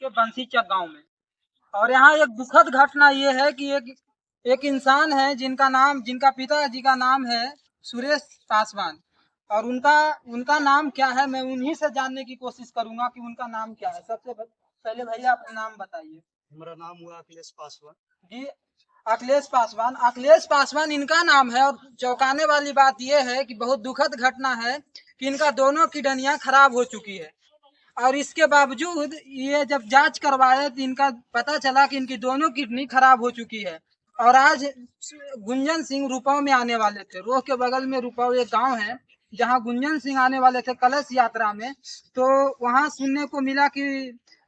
के बंसीचक गांव में। और यहाँ एक दुखद घटना ये है कि एक इंसान है जिनका पिताजी का नाम है सुरेश पासवान। और उनका उनका नाम क्या है, मैं उन्हीं से जानने की कोशिश करूंगा कि उनका नाम क्या है। सबसे पहले भैया अपना नाम बताइए। हमारा नाम हुआ अखिलेश पासवान जी, अखिलेश पासवान इनका नाम है। और चौंकाने वाली बात यह है कि बहुत दुखद घटना है कि इनका दोनों किडनियां खराब हो चुकी है। और इसके बावजूद ये जब जांच करवाए तो इनका पता चला कि इनकी दोनों किडनी खराब हो चुकी है। और आज गुंजन सिंह रुपाव में आने वाले थे। रोह के बगल में रुपाव एक गांव है जहां गुंजन सिंह आने वाले थे कलश यात्रा में। तो वहां सुनने को मिला कि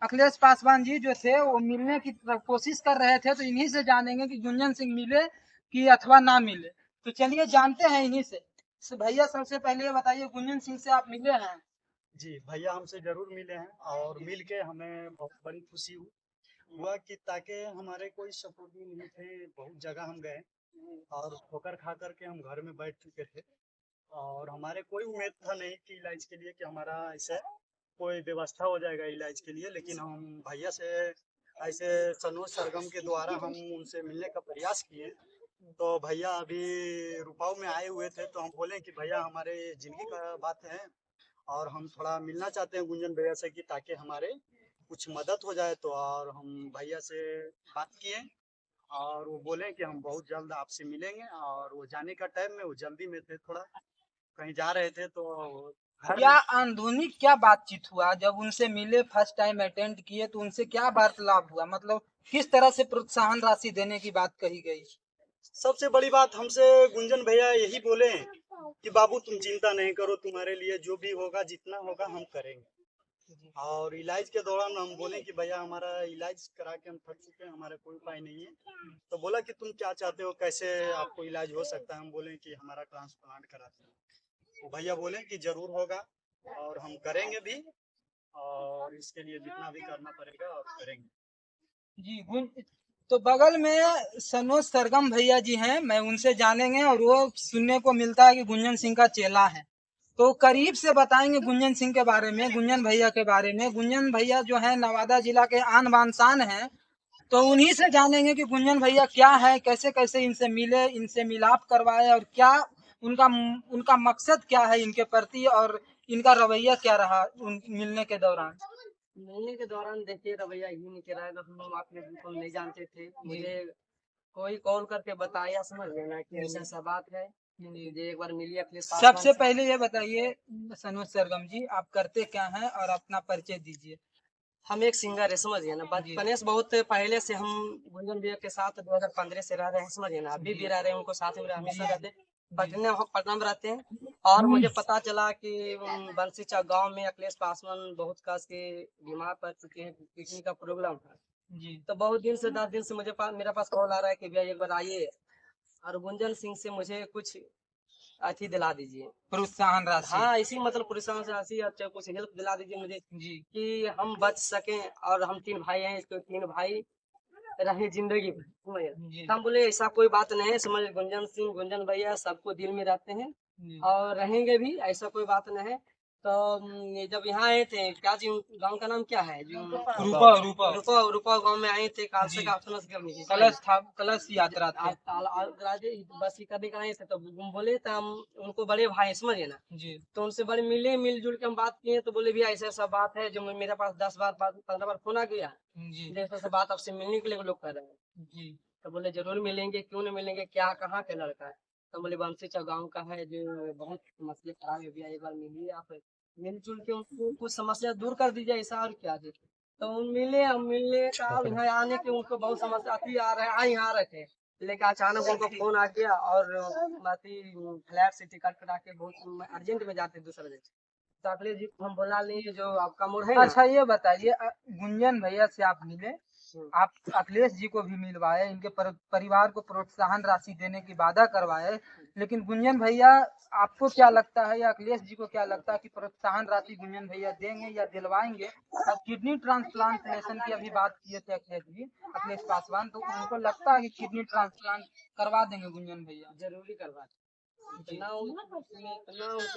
अखिलेश पासवान जी जो थे वो मिलने की कोशिश कर रहे थे। तो इन्हीं से जानेंगे कि गुंजन सिंह मिले कि अथवा ना मिले। तो चलिए जानते हैं इन्हीं से। भैया सबसे पहले ये बताइए, गुंजन सिंह से आप मिले हैं? जी भैया हमसे जरूर मिले हैं और मिल के हमें बहुत बड़ी खुशी हुआ कि ताकि हमारे कोई सपोर्टी नहीं थे। बहुत जगह हम गए और ठोकर खा करके हम घर में बैठ चुके थे और हमारे कोई उम्मीद था नहीं कि इलाज के लिए कि हमारा ऐसे कोई व्यवस्था हो जाएगा इलाज के लिए। लेकिन हम भैया से ऐसे सनोज सरगम के द्वारा हम उनसे मिलने का प्रयास किए। तो भैया अभी रुपाव में आए हुए थे तो हम बोले कि भैया हमारे जिंदगी का बात है और हम थोड़ा मिलना चाहते हैं गुंजन भैया से कि ताकि हमारे कुछ मदद हो जाए। तो और हम भैया से बात किए और वो बोले कि हम बहुत जल्द आपसे मिलेंगे। और वो जाने का टाइम में वो जल्दी में थे, थोड़ा कहीं जा रहे थे तो क्या आंदोलिक क्या बातचीत हुआ जब उनसे मिले, फर्स्ट टाइम अटेंड किए तो उनसे क्या वार्तालाप हुआ? मतलब किस तरह से प्रोत्साहन राशि देने की बात कही गई? सबसे बड़ी बात हमसे गुंजन भैया यही बोले कि बाबू तुम चिंता नहीं करो, तुम्हारे लिए जो भी होगा जितना होगा हम करेंगे। और इलाज के दौरान हम बोले कि भैया हमारा इलाज करा के हम थक चुके हैं, हमारा कोई उपाय नहीं है। तो बोला कि तुम क्या चाहते हो, कैसे आपको इलाज हो सकता है। हम बोले कि हमारा ट्रांसप्लांट कराते हैं। वो भैया बोले कि जरूर होगा और हम करेंगे भी और इसके लिए जितना भी करना पड़ेगा और करेंगे। जी, तो बगल में सनोज सरगम भैया जी हैं, मैं उनसे जानेंगे। और वो सुनने को मिलता है कि गुंजन सिंह का चेला है। तो करीब से बताएंगे गुंजन सिंह के बारे में, गुंजन भैया के बारे में। गुंजन भैया जो है नवादा जिला के आन बान शान हैं। तो उन्हीं से जानेंगे कि गुंजन भैया क्या है, कैसे कैसे इनसे मिले, इनसे मिलाप करवाए, और क्या उनका उनका मकसद क्या है इनके प्रति, और इनका रवैया क्या रहा उन मिलने के दौरान। मिलने के दौरान देखिए रवैया यही नहीं रहा है। हम आपने बिल्कुल नहीं जानते थे। मुझे कोई कॉल करके बताया, समझ लेना कि ऐसा ऐसा बात है। मुझे एक बार मिली अखिलेश पासवान सबसे से। पहले ये बताइए सनोज सरगम जी, आप करते क्या हैं और अपना परिचय दीजिए। हम एक सिंगर है, समझिए ना। बचपने से बहुत पहले से हम गुंजन भैया के साथ 2015 से रह रहे हैं, समझिए ना। अभी भी रह रहे हैं, उनको साथ में हमेशा रहते हैं। पटना में रहते हैं। और मुझे पता चला कि बंसीचक गांव में अखिलेश पासवान बहुत कस के बीमार पड़ चुके हैं, किडनी का प्रॉब्लम है। जी, तो बहुत दिन से 10 दिन से मेरे पास कॉल आ रहा है कि भैया एक बार आइए और गुंजन सिंह से मुझे कुछ अथी दिला दीजिए, प्रोत्साहन राशि। हाँ इसी मतलब प्रोत्साहन राशि, अच्छा कुछ हेल्प दिला दीजिए मुझे जी, कि हम बच सकें। और हम 3 भाई हैं, तो 3 भाई रहे जिंदगी भर, समझे। जी, तो हम बोले ऐसा कोई बात नहीं है, समझ। गुंजन सिंह, गुंजन भैया सबको दिल में रहते हैं जी। और रहेंगे भी, ऐसा कोई बात नहीं है। तो ये जब यहाँ आए थे, क्या जी गांव का नाम क्या है जो रूपा रूपा रुपा रुपा गांव में आए थे, जी, कालसे का ऑप्शन करने की कलश यात्रा थे। बस ही करने का आए थे। तो हम बोले तो हम उनको बड़े भाई समझे ना। जी, तो उनसे बड़े मिले, मिलजुल के हम बात किए। तो बोले भैया ऐसा ऐसा बात है, जो मेरे पास 10 बार 15 बार फोन आ गया, जी, जैसा ऐसा बात आपसे मिलने के लिए लोग कर रहे हैं। जी, तो बोले जरूर मिलेंगे, क्यों नहीं मिलेंगे, क्या कहाँ का लड़का है। तो बोले बंसीचक गाँव का है, जो बहुत समस्या खराब है भैया, एक बार मिलिए आप, मिलजुल के उनको कुछ समस्या दूर कर दीजिए, ऐसा और क्या जी। तो हम मिले अब यहाँ आने के उनको बहुत समस्या थी, आ रहे थे। लेकिन अचानक उनको फोन आ गया और बाकी फ्लैट से टिकट कटा के बहुत अर्जेंट में जाते दूसरे दिन। तो अगले जी को हम बुला लिए, जो आपका मोड़ है ना। अच्छा ये बताइए, गुंजन भैया से आप मिले, आप अखिलेश जी को भी मिलवाए, इनके परिवार को प्रोत्साहन राशि देने की वादा करवाए। लेकिन गुंजन भैया, आपको क्या लगता है या अखिलेश जी को क्या लगता है कि प्रोत्साहन राशि गुंजन भैया देंगे या दिलवाएंगे? और किडनी ट्रांसप्लांटेशन की अभी बात किए थे अखिलेश पासवान, तो उनको लगता है कि किडनी ट्रांसप्लांट करवा देंगे गुंजन भैया? जरूरी करवा। इतना उनको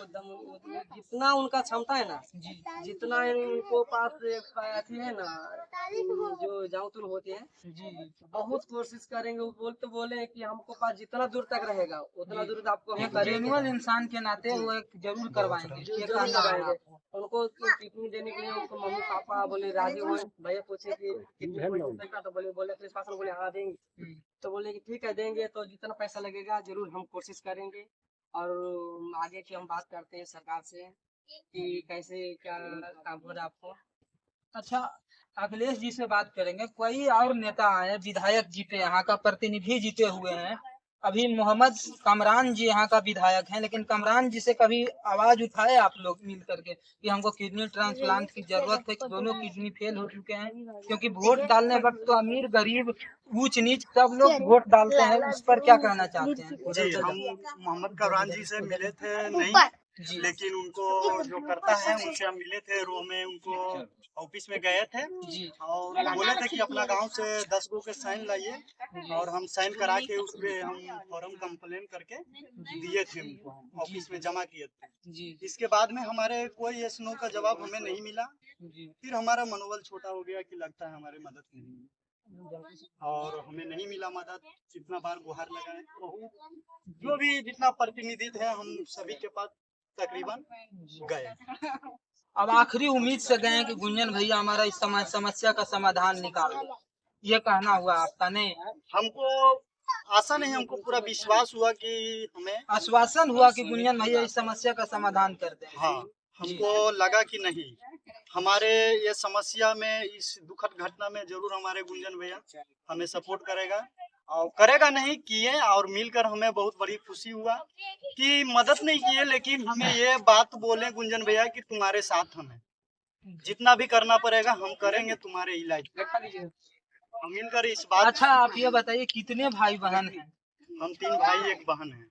दम, जितना उनका क्षमता है ना, जितना उनको पास अथी है ना, जो जाऊतुन होते हैं, बहुत कोशिश करेंगे। वो बोले कि हमको पास जितना दूर तक रहेगा उतना दूर आपको हम एक करेंगे। जेन्युइन इंसान के नाते वो एक जरूर करवाएंगे, ये जरूर कहना है लगाएंगे। आपको। उनको किडनी देने के लिए उनको मम्मी पापा बोले राजी हुए। भैया पूछे कि किडनी कोई दे देगा, तो बोले पुलिस शासन बोले हाँ देंगे। तो बोले कि ठीक है देंगे, तो जितना पैसा लगेगा जरूर हम कोशिश करेंगे। और आगे की हम बात करते हैं सरकार से कि कैसे क्या काम हो रहा है आपको। अच्छा, अखिलेश जी से बात करेंगे। कोई और नेता आए, विधायक जीते, यहाँ का प्रतिनिधि जीते हुए हैं। अभी मोहम्मद कमरान जी यहाँ का विधायक हैं, लेकिन कमरान जी से कभी आवाज उठाए आप लोग मिल करके कि हमको किडनी ट्रांसप्लांट की जरूरत है, कि दोनों किडनी फेल हो चुके हैं? क्योंकि वोट डालने वक्त तो अमीर गरीब ऊंच नीच सब लोग वोट डालते हैं। उस पर क्या कहना चाहते हैं? जी, हम मोहम्मद कमरान जी से मिले थे नहीं, लेकिन उनको जो करता है उनसे हम मिले थे। रो में उनको ऑफिस में गए थे जी और बोले थे कि अपना गांव से 10 गो के साइन लाइए, और हम साइन करा के उस पे हम फॉर्म कंप्लेन करके दिए थे उनको, हम ऑफिस में जमा किए थे। जी इसके बाद में हमारे कोई यस नो का जवाब हमें नहीं मिला। जी फिर हमारा मनोबल छोटा हो गया कि लगता है हमारे मदद नहीं मिली, और हमें नहीं मिला मदद। जितना बार गुहार लगाए, जो भी जितना प्रतिनिधि थे हम सभी के पास तकरीबन गए। अब आखिरी उम्मीद से गए हैं कि गुंजन भैया हमारा इस समस्या का समाधान निकाल दे, ये कहना हुआ आपका? नहीं, हमको आशा नहीं, हमको पूरा विश्वास हुआ कि हमें, आश्वासन हुआ कि गुंजन भैया इस समस्या का समाधान कर दें। हाँ, हमको लगा कि नहीं, हमारे ये समस्या में, इस दुखद घटना में जरूर हमारे गुंजन भैया हमें सपोर्ट करेगा, और करेगा नहीं किए, और मिलकर हमें बहुत बड़ी खुशी हुआ कि मदद नहीं किए, लेकिन हमें ये बात बोले गुंजन भैया कि तुम्हारे साथ हम हैं, जितना भी करना पड़ेगा हम करेंगे तुम्हारे इलाज। हम मिलकर इस बात। अच्छा, आप ये बताइए कितने भाई बहन हैं? हम 3 भाई 1 बहन है।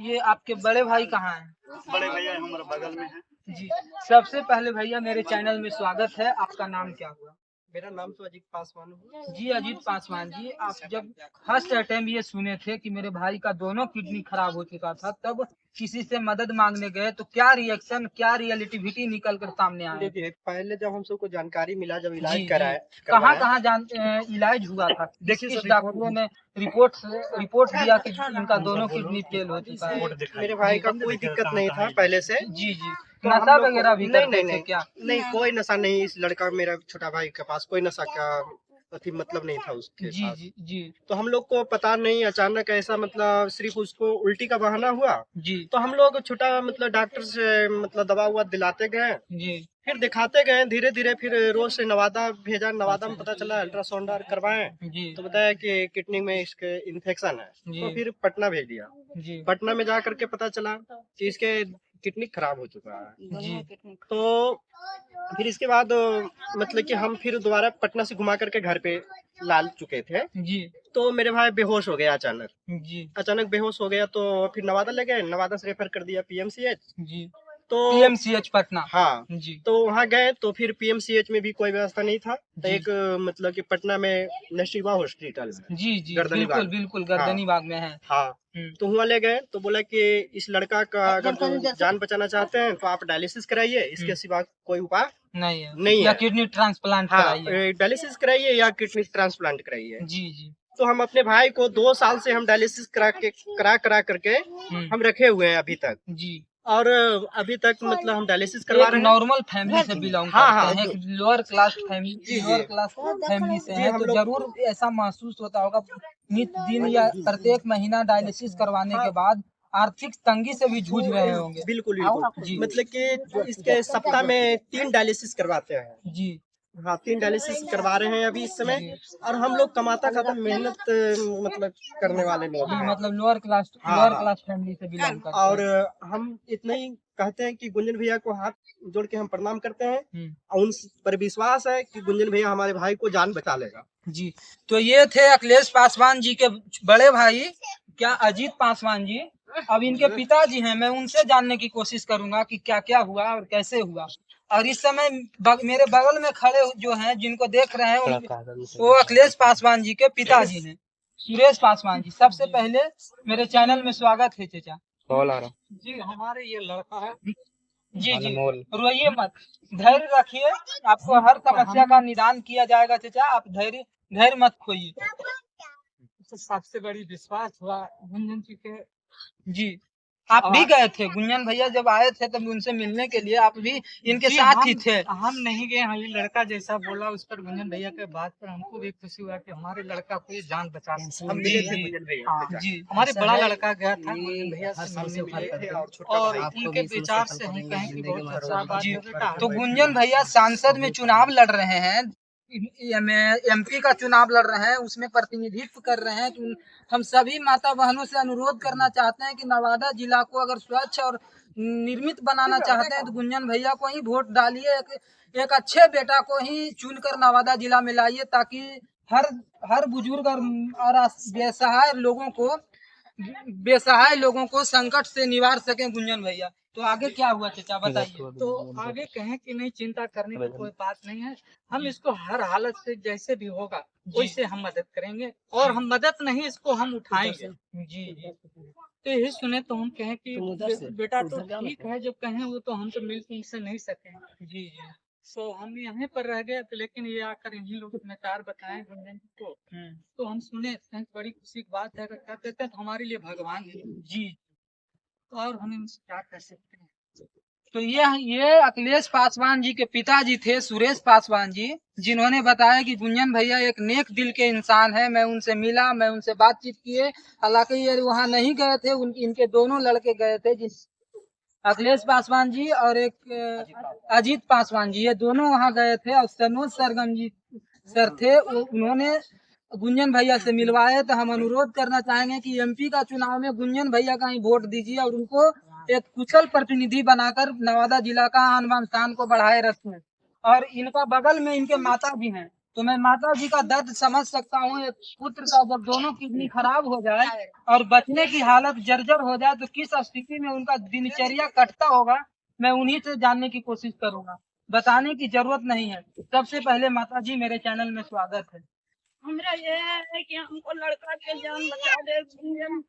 ये आपके बड़े भाई कहाँ हैं? बड़े भैया हमारे बगल में है। जी, सबसे पहले भैया मेरे चैनल में स्वागत है। आपका नाम क्या हुआ? मेरा नाम तो अजीत पासवान है। जी अजीत पासवान जी, आप जब फर्स्ट अटेम्प्ट ये सुने थे कि मेरे भाई का दोनों किडनी खराब हो चुका था, तब किसी से मदद मांगने गए तो क्या रिएक्शन, क्या रियलिटिविटी निकल कर सामने आया? देखिए, पहले जब हम सबको जानकारी मिला, जब जी इलाज जी, कराए, कहाँ कहाँ इलाज हुआ था? देखिए, डॉक्टरों ने रिपोर्ट दिया कि इनका दोनों किडनी फेल हो चुका है। मेरे भाई का कोई दिक्कत नहीं था पहले से। जी जी, तो नशा हम लोग वगैरह भी नहीं करते नहीं थे नहीं क्या? नहीं, कोई नशा नहीं। इस लड़का, मेरा छोटा भाई के पास कोई नशा का अथी मतलब नहीं था उसके जी पास। जी जी तो हम लोग को पता नहीं, अचानक ऐसा मतलब सिर्फ उसको उल्टी का बहाना हुआ। जी तो हम लोग छोटा मतलब डॉक्टर से मतलब दवा हुआ दिलाते गए, जी फिर दिखाते गए धीरे धीरे। फिर रोज से नवादा भेजा, नवादा में पता चला, अल्ट्रासाउंड करवाए जी तो बताया कि किडनी में इसके इन्फेक्शन है। जी। तो फिर पटना भेज दिया। जी पटना में जा करके पता चला कि इसके किडनी खराब हो चुका है। जी तो फिर इसके बाद मतलब कि हम फिर दोबारा पटना से घुमा करके घर पे ला चुके थे। जी तो मेरे भाई बेहोश हो गया अचानक। जी अचानक बेहोश हो गया तो फिर नवादा ले गए, नवादा से रेफर कर दिया पीएमसीएच। जी, तो पीएमसीएच पटना। हाँ, जी तो वहाँ गए तो फिर पीएमसीएच में भी कोई व्यवस्था नहीं था। तो जी। एक मतलब कि पटना में नशीबा हॉस्पिटल है, जी जी, गर्दनी बिल्कुल बाग। बिल्कुल, गर्दनी बाग में है। हाँ, तो वहाँ ले गए तो बोला कि इस लड़का का अगर जो जान बचाना चाहते हैं तो आप डायलिसिस कराइए, इसके सिवा कोई उपाय नहीं है, नहीं या है। किडनी ट्रांसप्लांट हाँ, कराइए। डायलिसिस कराइए या किडनी ट्रांसप्लांट कराइए। जी जी तो हम अपने भाई को 2 साल से हम डायलिसिस करा करके हम रखे हुए हैं अभी तक। जी। और अभी तक मतलब हम डायलिसिस करवा रहे हैं। नॉर्मल फैमिली से बिलोंग करते हैं, lower class family, lower class family से हैं, तो जरूर ऐसा महसूस होता होगा नित दिन या प्रत्येक महीना डायलिसिस करवाने के बाद आर्थिक तंगी से भी जूझ रहे होंगे। बिल्कुल बिल्कुल जी। मतलब कि इसके सप्ताह में 3 डायलिसिस करवाते हैं। जी हाँ, 3 डायलिसिस करवा रहे हैं अभी इस समय। और हम लोग कमाता खाता मेहनत मतलब करने वाले लोग जी, हैं। मतलब लोअर क्लास फैमिली से बिलोंग करते और हैं। हम इतना ही कहते हैं कि गुंजन भैया को हाथ जोड़ के हम प्रणाम करते हैं, और उन पर विश्वास है कि गुंजन भैया हमारे भाई को जान बचा लेगा। जी, तो ये थे अखिलेश पासवान जी के बड़े भाई, क्या अजीत पासवान जी। अब इनके पिताजी हैं, मैं उनसे जानने की कोशिश करूंगा कि क्या क्या हुआ और कैसे हुआ। और इस समय मेरे बगल में खड़े जो हैं, जिनको देख रहे हैं, वो अखिलेश पासवान जी के पिताजी हैं, सुरेश पासवान जी। सबसे पहले मेरे चैनल में स्वागत है चाचा। कॉल आ रहा जी हमारे ये लड़का है। जी जी अनमोल। रोइए मत, धैर्य रखिए, आपको हर समस्या का निदान किया जाएगा चाचा, आप धैर्य धैर्य मत खोइए। सबसे बड़ी विश्वास हुआ गुंजन जी के। जी आप भी गए थे गुंजन भैया जब आए थे तब उनसे मिलने के लिए, आप भी इनके साथ ही थे। हम नहीं गए, हाँ ये लड़का जैसा बोला उस पर गुंजन भैया के बात पर हमको भी खुशी हुआ कि हमारे लड़का को ये जान बचा। हम मिले थे गुंजन भैया। हाँ जी हमारे बड़ा लड़का गया था गुंजन भैया से मिलने के लिए और उनके विचार से हम कहें कि बहुत अच्छा बात है। तो गुंजन भैया सांसद में चुनाव लड़ रहे हैं, एमपी का चुनाव लड़ रहे हैं, उसमें प्रतिनिधित्व कर रहे हैं। कि हम सभी माता बहनों से अनुरोध करना चाहते हैं कि नवादा जिला को अगर स्वच्छ और निर्मित बनाना चाहते हैं तो गुंजन भैया को ही वोट डालिए, एक अच्छे बेटा को ही चुनकर नवादा जिला में लाइए, ताकि हर बुजुर्ग और बेसहाय लोगों को संकट से निवार सके गुंजन भैया। तो आगे क्या हुआ चाचा बताइए। तो आगे कहें कि नहीं, चिंता करने की कोई बात नहीं है, हम इसको हर हालत से जैसे भी होगा वैसे हम मदद करेंगे, और हम मदद नहीं इसको हम उठाएंगे। जी जी तो यही सुने तो हम कहें कि बेटा तो ठीक है, जब कहें वो तो हम तो मिल से नहीं सके। जी जी तो हम यहीं पर रह गए थे, लेकिन ये आकर इन्हीं लोग समाचार बताए गुंजन को, तो हम सुने, बड़ी खुशी की बात है। अगर कर देते हैं तो हमारे लिए भगवान है। जी और हम इनसे क्या कर सकते हैं। तो ये अखिलेश पासवान जी के पिताजी थे, सुरेश पासवान जी, जिन्होंने बताया कि गुंजन भैया एक नेक दिल के इंसान है। मैं उनसे मिला, मैं उनसे बातचीत किए, हालांकि ये वहाँ नहीं गए थे, इनके दोनों लड़के गए थे, जिस अखिलेश पासवान जी और एक अजीत पासवान जी, ये दोनों वहाँ गए थे। और सनोज सरगम जी सर थे, उन्होंने गुंजन भैया से मिलवाए। तो हम अनुरोध करना चाहेंगे कि एमपी का चुनाव में गुंजन भैया का ही वोट दीजिए और उनको एक कुशल प्रतिनिधि बनाकर नवादा जिला का आन बान शान को बढ़ाए रखें। और इनका बगल में इनके माता भी हैं, तो मैं माता जी का दर्द समझ सकता हूँ। एक पुत्र का जब दोनों किडनी खराब हो जाए और बचने की हालत जर्जर हो जाए तो किस स्थिति में उनका दिनचर्या कटता होगा, मैं उन्हीं से जानने की कोशिश करूंगा। बताने की जरूरत नहीं है। सबसे पहले माता जी मेरे चैनल में स्वागत है। हमरा ये है कि हमको लड़का के जान बचा दे गुंजन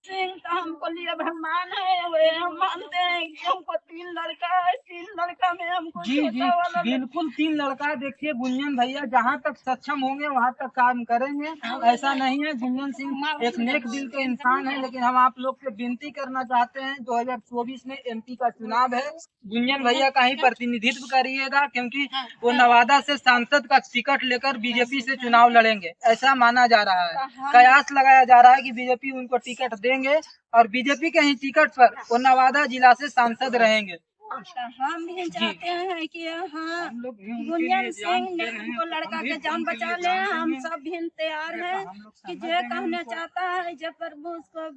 सिंह, तो हमको लिए भगवान है, वे हम मानते हैं कि हमको 3 लड़का है, 3 लड़का में हमको जी जी छोटा वाला बिल्कुल 3 लड़का है। देखिए गुंजन भैया जहाँ तक सक्षम होंगे वहाँ तक काम करेंगे, ऐसा नहीं है। गुंजन सिंह एक नेक दिल के इंसान है, लेकिन हम आप लोग से विनती करना चाहते हैं, 2024 में एमपी का चुनाव है, गुंजन भैया का ही प्रतिनिधित्व करिएगा, क्योंकि वो नवादा से सांसद का टिकट लेकर बीजेपी से चुनाव लड़ेंगे, ऐसा माना जा रहा है। कयास लगाया जा रहा है कि बीजेपी उनको टिकट देंगे और बीजेपी के ही टिकट पर वो नवादा जिला से सांसद रहेंगे। हम भी चाहते हैं कि हाँ गुंजन सिंह ने हमको लड़का के जान बचा ले। हम सब भी तैयार हैं कि जो कहना चाहता है जब प्रभु उसको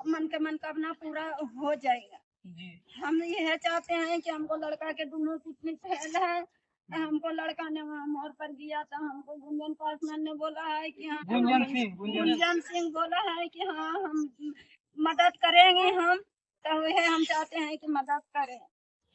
मन के मनोकामना पूरा हो जाएगा। हम यह चाहते हैं कि हमको लड़का के दोनों कितनी फेल है, हमको लड़का ने वहाँ मोड़ पर दिया था, हमको गुंजन पासवान ने बोला है कि हाँ गुंजन सिंह बोला है कि हाँ हम मदद करेंगे। हम तो वह हम चाहते हैं कि मदद करें।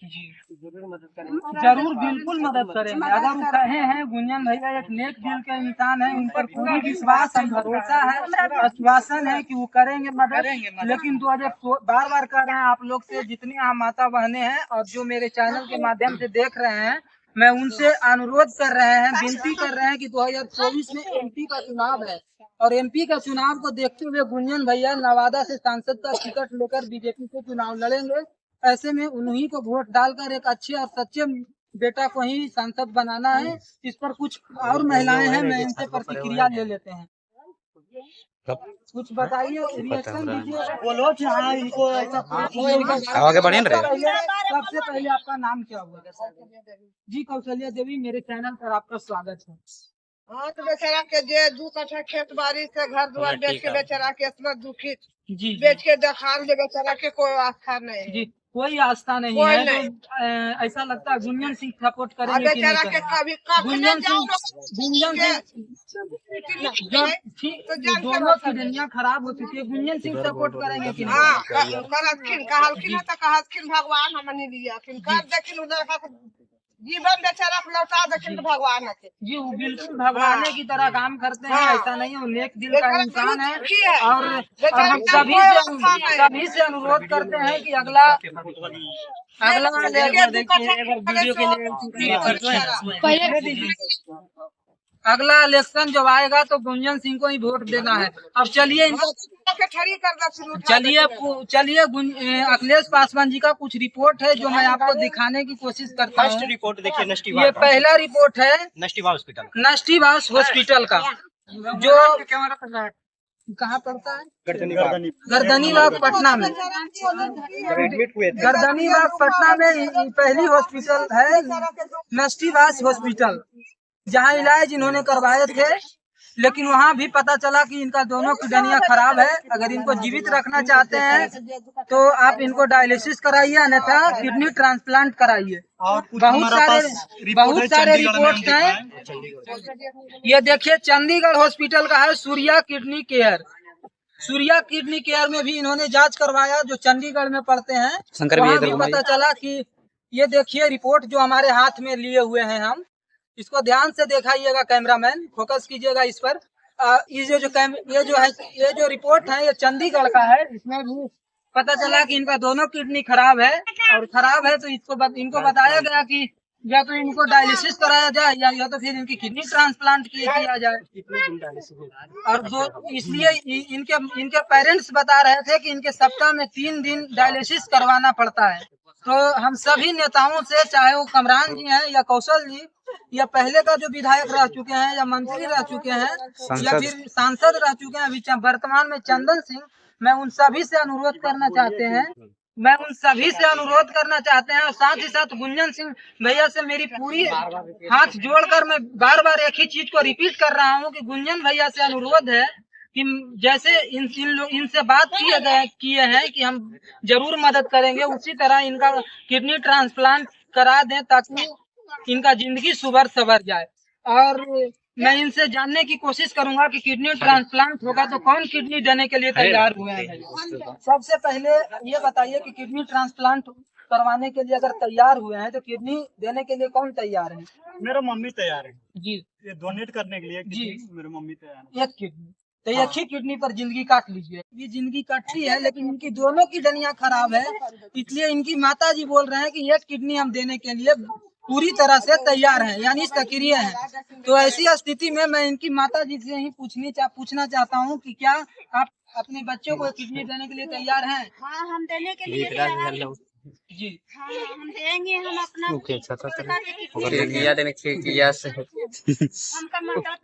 जी जरूर मदद करेंगे, जरूर बिल्कुल मदद करेंगे। अगर वो कहे हैं गुंजन भैया एक नेक दिल के इंसान है, उन पर पूरी विश्वास है, भरोसा है, आश्वासन है कि वो करेंगे मदद। लेकिन 2000 बार बार कह रहे हैं आप लोग से, जितनी आप माता बहनें हैं और जो मेरे चैनल के माध्यम से देख रहे हैं, मैं उनसे अनुरोध कर रहे हैं, विनती कर रहे हैं कि 2024 में एमपी का चुनाव है और एमपी का चुनाव को देखते हुए गुंजन भैया नवादा से सांसद का टिकट लेकर बीजेपी से चुनाव लड़ेंगे। ऐसे में उन्हीं को वोट डालकर एक अच्छे और सच्चे बेटा को ही सांसद बनाना है। इस पर कुछ और महिलाएं हैं, मैं इनसे प्रतिक्रिया ले लेते हैं। कुछ बताइए, रिएक्शन दीजिए, बोलो कि हाँ इनको ऐसा आगे बढ़िए ना रे। सबसे पहले आपका नाम क्या हुआ? जी कौशल्या देवी, मेरे चैनल पर आपका स्वागत है। हाँ तो बेचारा के जे 2 कट्ठा खेत बाड़ी से घर द्वार बेच के बेचारा के इतना दुखित जी बेच के दिखान दे, बेचारा के कोई आस्था नहीं। जी कोई आस्था नहीं कोई है। नहीं। तो ऐसा लगता है गुंजन सिंह सपोर्ट और करेंगे कि नहीं बेचारा के करेंगे? कभी कभी गुंजन जाओ सिंह जब ठीक दोनों की दुनिया खराब हो चुकी है, गुंजन सिंह सपोर्ट करेंगे कि नहीं? हाँ कहलखिन कहलखिन तो कहलखिन भगवान हमने लिया कर देखिन उधर का जीवन बेचारा को लौटा देखें तो भगवान के। जी वो बिल्कुल भगवान की तरह काम करते हैं, ऐसा नहीं है, वो नेक दिल का इंसान है। और हम सभी से अनुरोध करते हैं कि अगला अगला इलेक्शन जब आएगा तो गुंजन सिंह को ही वोट देना है। अब चलिए चलिए अखिलेश पासवान जी का कुछ रिपोर्ट है जो मैं आपको दिखाने की कोशिश करता हूँ। फर्स्ट रिपोर्ट देखिए ये पहला रिपोर्ट है नष्टिवास हॉस्पिटल का, जो कहाँ पड़ता है, गर्दनी बाग पटना में। गर्दनी बाग पटना में पहली हॉस्पिटल है नष्टिवास हॉस्पिटल, जहाँ इलाज इन्होंने करवाए थे, लेकिन वहाँ भी पता चला कि इनका दोनों किडनियाँ खराब है। अगर इनको जीवित रखना चाहते हैं तो आप इनको डायलिसिस कराइए, अन्यथा किडनी ट्रांसप्लांट कराइए। बहुत सारे रिपोर्ट्स हैं। ये देखिए चंडीगढ़ हॉस्पिटल का है Surya kidney care. Surya kidney care में भी इन्होंने जांच करवाया, जो चंडीगढ़ में पड़ते हैं। वहाँ भी पता चला कि ये देखिए रिपोर्ट जो हमारे हाथ में लिए हुए हैं, हम इसको ध्यान से दिखाइएगा, कैमरामैन फोकस कीजिएगा इस पर। ये जो रिपोर्ट है ये चंडीगढ़ का है। इसमें भी पता चला कि इनका दोनों किडनी खराब है, और खराब है तो इनको बताया गया कि या तो इनको डायलिसिस कराया जाए या तो फिर इनकी किडनी ट्रांसप्लांट किया जाए। और इसलिए इनके पेरेंट्स बता रहे थे कि इनके सप्ताह में 3 दिन डायलिसिस करवाना पड़ता है। तो हम सभी नेताओं से, चाहे वो कमरान जी हैं या कौशल जी, या पहले का जो विधायक रह चुके हैं या मंत्री रह चुके हैं या फिर सांसद रह चुके हैं अभी वर्तमान में चंदन सिंह, मैं उन सभी से अनुरोध करना चाहते हैं और साथ ही साथ गुंजन सिंह भैया से मेरी पूरी हाथ जोड़कर मैं बार बार एक ही चीज को रिपीट कर रहा हूँ कि गुंजन भैया से अनुरोध है कि जैसे इनसे बात किए हैं कि हम जरूर मदद करेंगे, उसी तरह इनका किडनी ट्रांसप्लांट करा दें ताकि इनका जिंदगी सुबर सवर जाए। और मैं इनसे जानने की कोशिश करूंगा कि किडनी ट्रांसप्लांट होगा तो कौन किडनी देने के लिए तैयार हुए हैं। सबसे पहले ये बताइए कि किडनी ट्रांसप्लांट करवाने के लिए अगर तैयार हुए हैं तो किडनी देने के लिए कौन तैयार है? मेरा मम्मी तैयार है जी, ये डोनेट करने के लिए जी मेरी मम्मी तैयार है। एक किडनी तो एक ही किडनी पर जिंदगी काट लीजिए। ये जिंदगी कटती है लेकिन इनकी दोनों किडनियां खराब है, इसलिए इनकी माता जी बोल रहे हैं कि एक किडनी हम देने के लिए पूरी तरह से तैयार है, यानी सक्रिय है। तो ऐसी स्थिति में मैं इनकी माता जी से ही पूछना चाहता हूँ कि क्या आप अपने बच्चों को किडनी देने के लिए तैयार हैं? हाँ, हम देने के लिए तैयार हैं। जी हाँ, हम देंगे, हम अपना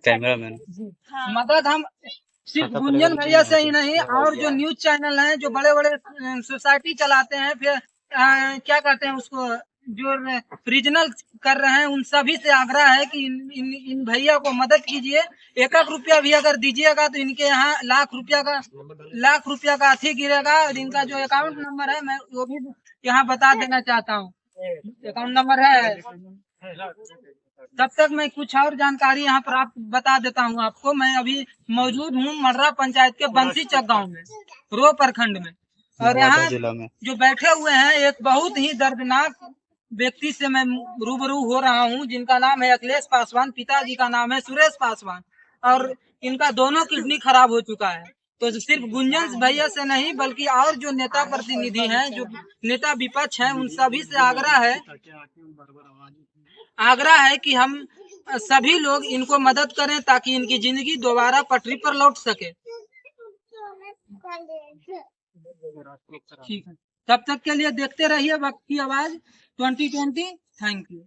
कैमरामैन मदद हम सिर्फ गुंजन भैया से ही नहीं, और जो न्यूज चैनल हैं जो बड़े बड़े सोसाइटी चलाते हैं, फिर क्या कहते हैं उसको, जो रीजनल कर रहे हैं, उन सभी से आग्रह है कि इन भैया को मदद कीजिए। 1 रुपया भी अगर दीजिएगा तो इनके यहाँ लाख रुपया का अथी गिरेगा। और इनका जो अकाउंट नंबर है मैं वो भी यहाँ बता देना चाहता हूँ, अकाउंट नंबर है। तब तक मैं कुछ और जानकारी यहाँ पर बता देता हूँ आपको। मैं अभी मौजूद हूँ मर्रा पंचायत के बंसी चक गाँव में, रो प्रखंड में, और यहाँ जो बैठे हुए हैं एक बहुत ही दर्दनाक व्यक्ति से मैं रूबरू हो रहा हूँ, जिनका नाम है अखिलेश पासवान, पिताजी का नाम है सुरेश पासवान, और इनका दोनों किडनी खराब हो चुका है। तो सिर्फ गुंजन भैया से नहीं बल्कि और जो नेता प्रतिनिधि हैं, जो नेता विपक्ष हैं, उन सभी से आग्रह है कि हम सभी लोग इनको मदद करें ताकि इनकी जिंदगी दोबारा पटरी पर लौट सके। ठीक है, तब तक के लिए देखते रहिए वक्त की आवाज 2020। Thank you.